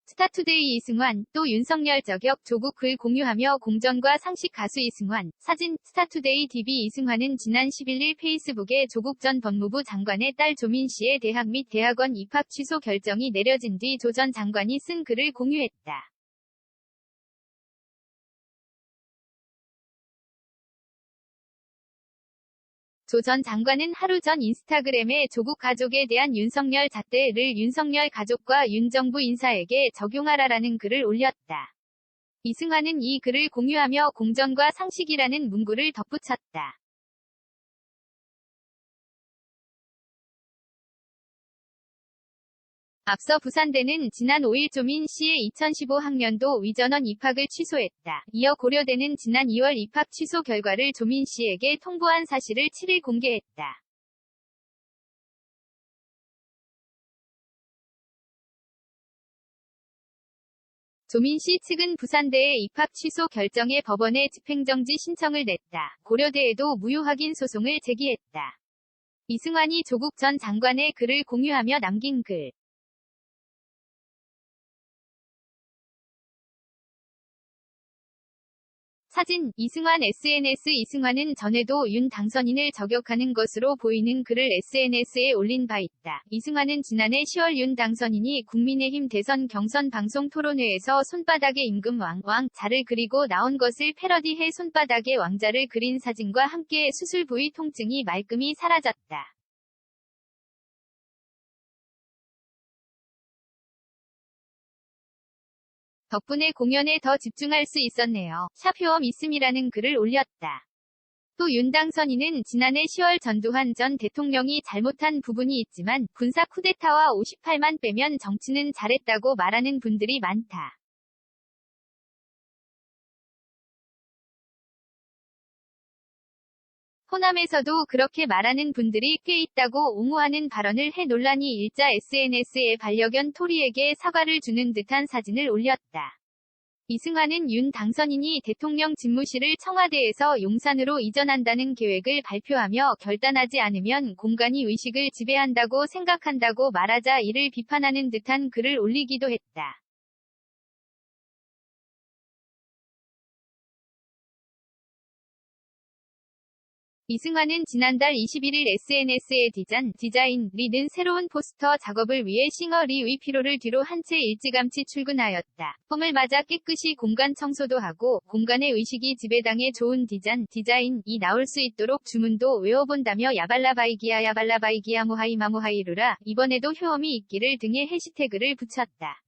스타투데이 이승환, 또 윤석열 저격 조국 글 공유하며 공정과 상식 가수 이승환. 사진, 스타투데이 DB 이승환은 지난 11일 페이스북에 조국 전 법무부 장관의 딸 조민 씨의 대학 및 대학원 입학 취소 결정이 내려진 뒤 조 전 장관이 쓴 글을 공유했다. 조 전 장관은 하루 전 인스타그램에 조국 가족에 대한 윤석열 잣대를 윤석열 가족과 윤 정부 인사에게 적용하라라는 글을 올렸다. 이승환은 이 글을 공유하며 공정과 상식이라는 문구를 덧붙였다. 앞서 부산대는 지난 5일 조민 씨의 2015학년도 위전원 입학을 취소했다. 이어 고려대는 지난 2월 입학 취소 결과를 조민 씨에게 통보한 사실을 7일 공개했다. 조민 씨 측은 부산대의 입학 취소 결정에 법원에 집행정지 신청을 냈다. 고려대에도 무효확인 소송을 제기했다. 이승환이 조국 전 장관의 글을 공유하며 남긴 글. 사진, 이승환 SNS 이승환은 전에도 윤 당선인을 저격하는 것으로 보이는 글을 SNS에 올린 바 있다. 이승환은 지난해 10월 윤 당선인이 국민의힘 대선 경선 방송 토론회에서 손바닥에 임금 왕자를 그리고 나온 것을 패러디해 손바닥에 왕자를 그린 사진과 함께 수술 부위 통증이 말끔히 사라졌다. 덕분에 공연에 더 집중할 수 있었네요. 샵효엄 있음이라는 글을 올렸다. 또 윤 당선인은 지난해 10월 전두환 전 대통령이 잘못한 부분이 있지만 군사 쿠데타와 58만 빼면 정치는 잘했다고 말하는 분들이 많다. 호남에서도 그렇게 말하는 분들이 꽤 있다고 옹호하는 발언을 해 논란이 일자 SNS에 반려견 토리에게 사과를 주는 듯한 사진을 올렸다. 이승환은 윤 당선인이 대통령 집무실을 청와대에서 용산으로 이전한다는 계획을 발표하며 결단하지 않으면 공간이 의식을 지배한다고 생각한다고 말하자 이를 비판하는 듯한 글을 올리기도 했다. 이승환은 지난달 21일 SNS에 디자인 리는 새로운 포스터 작업을 위해 싱어리의 피로를 뒤로 한 채 일찌감치 출근하였다. 봄을 맞아 깨끗이 공간 청소도 하고 공간의 의식이 지배당해 좋은 디자인이 나올 수 있도록 주문도 외워본다며 야발라바이기야 모하이루라 이번에도 효험이 있기를 등의 해시태그를 붙였다.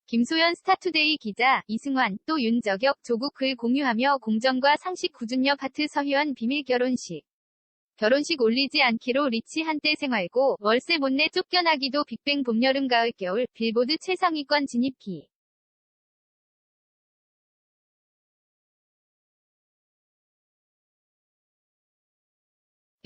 김소연 스타투데이 기자, 이승환, 또 윤 저격 조국 글 공유하며 공정과 상식 구준여 파트 서희원 비밀 결혼식. 결혼식 올리지 않기로 리치 한때 생활고 월세 못 내 쫓겨나기도 빅뱅 봄 여름 가을 겨울 빌보드 최상위권 진입기.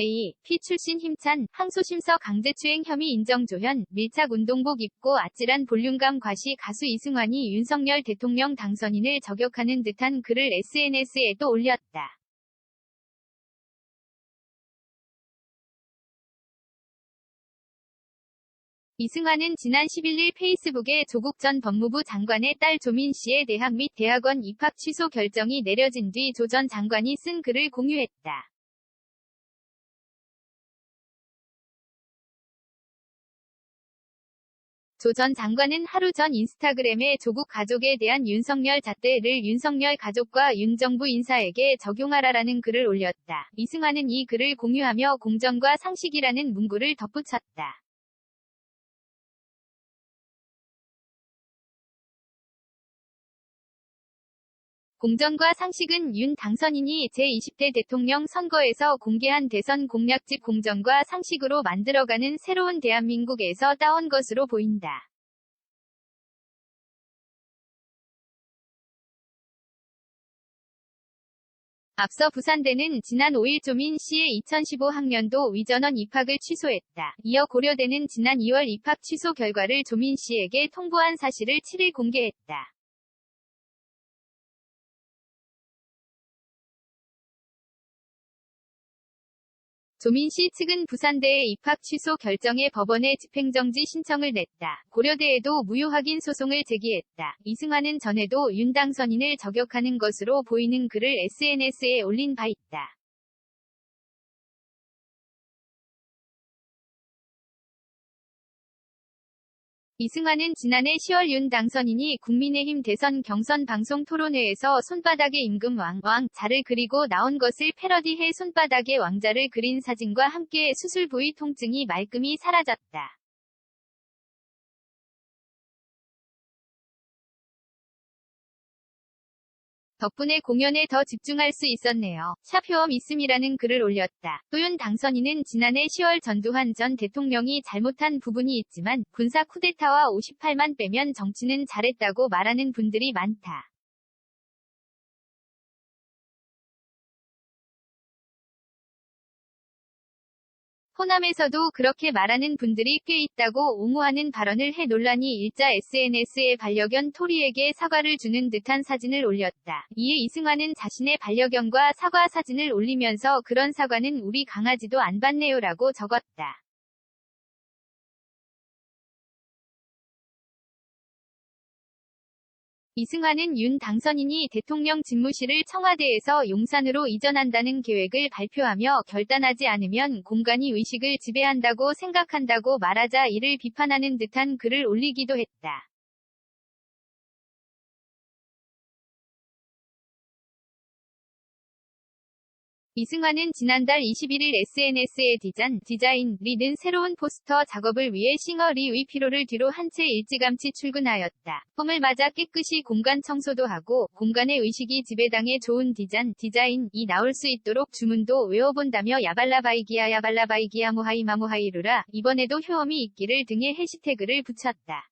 A.P 출신 힘찬, 항소심서 강제추행 혐의 인정 조현, 밀착 운동복 입고 아찔한 볼륨감 과시 가수 이승환이 윤석열 대통령 당선인을 저격하는 듯한 글을 SNS에도 올렸다. 이승환은 지난 11일 페이스북에 조국 전 법무부 장관의 딸 조민 씨의 대학 및 대학원 입학 취소 결정이 내려진 뒤 조 전 장관이 쓴 글을 공유했다. 조 전 장관은 하루 전 인스타그램에 조국 가족에 대한 윤석열 잣대를 윤석열 가족과 윤 정부 인사에게 적용하라라는 글을 올렸다. 이승환은 이 글을 공유하며 공정과 상식이라는 문구를 덧붙였다. 공정과 상식은 윤 당선인이 제20대 대통령 선거에서 공개한 대선 공약집 공정과 상식으로 만들어가는 새로운 대한민국에서 따온 것으로 보인다. 앞서 부산대는 지난 5일 조민 씨의 2015학년도 위전원 입학을 취소했다. 이어 고려대는 지난 2월 입학 취소 결과를 조민 씨에게 통보한 사실을 7일 공개했다. 조민씨 측은 부산대의 입학 취소 결정에 법원에 집행정지 신청을 냈다. 고려대에도 무효확인 소송을 제기했다. 이승환은 전에도 윤 당선인을 저격하는 것으로 보이는 글을 SNS에 올린 바 있다. 이승환은 지난해 10월 윤 당선인이 국민의힘 대선 경선 방송 토론회에서 손바닥에 임금 왕자를 그리고 나온 것을 패러디해 손바닥에 왕자를 그린 사진과 함께 수술 부위 통증이 말끔히 사라졌다. 덕분에 공연에 더 집중할 수 있었네요. 샤표엄 있음이라는 글을 올렸다. 또 윤 당선인은 지난해 10월 전두환 전 대통령이 잘못한 부분이 있지만 군사 쿠데타와 58만 빼면 정치는 잘했다고 말하는 분들이 많다. 호남에서도 그렇게 말하는 분들이 꽤 있다고 옹호하는 발언을 해 논란이 일자 SNS에 반려견 토리에게 사과를 주는 듯한 사진을 올렸다. 이에 이승환은 자신의 반려견과 사과 사진을 올리면서 그런 사과는 우리 강아지도 안 받네요라고 적었다. 이승환은 윤 당선인이 대통령 집무실을 청와대에서 용산으로 이전한다는 계획을 발표하며 결단하지 않으면 공간이 의식을 지배한다고 생각한다고 말하자 이를 비판하는 듯한 글을 올리기도 했다. 이승환은 지난달 21일 SNS에 디자인 리는 새로운 포스터 작업을 위해 싱어 리의 피로를 뒤로 한 채 일찌감치 출근하였다. 봄을 맞아 깨끗이 공간 청소도 하고 공간의 의식이 지배당해 좋은 디자인이 나올 수 있도록 주문도 외워본다며 야발라바이기야 모하이루라 이번에도 효험이 있기를 등의 해시태그를 붙였다.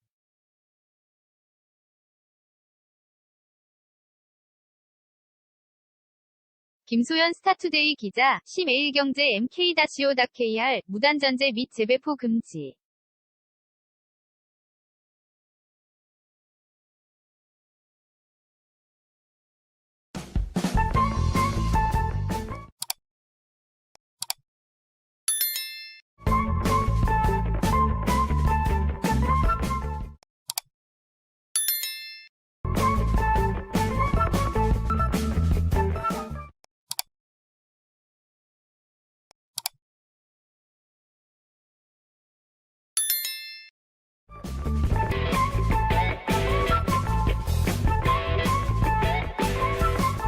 김소연 스타투데이 기자, 시매일경제 MK-5-KR, 무단전제 및 재배포 금지.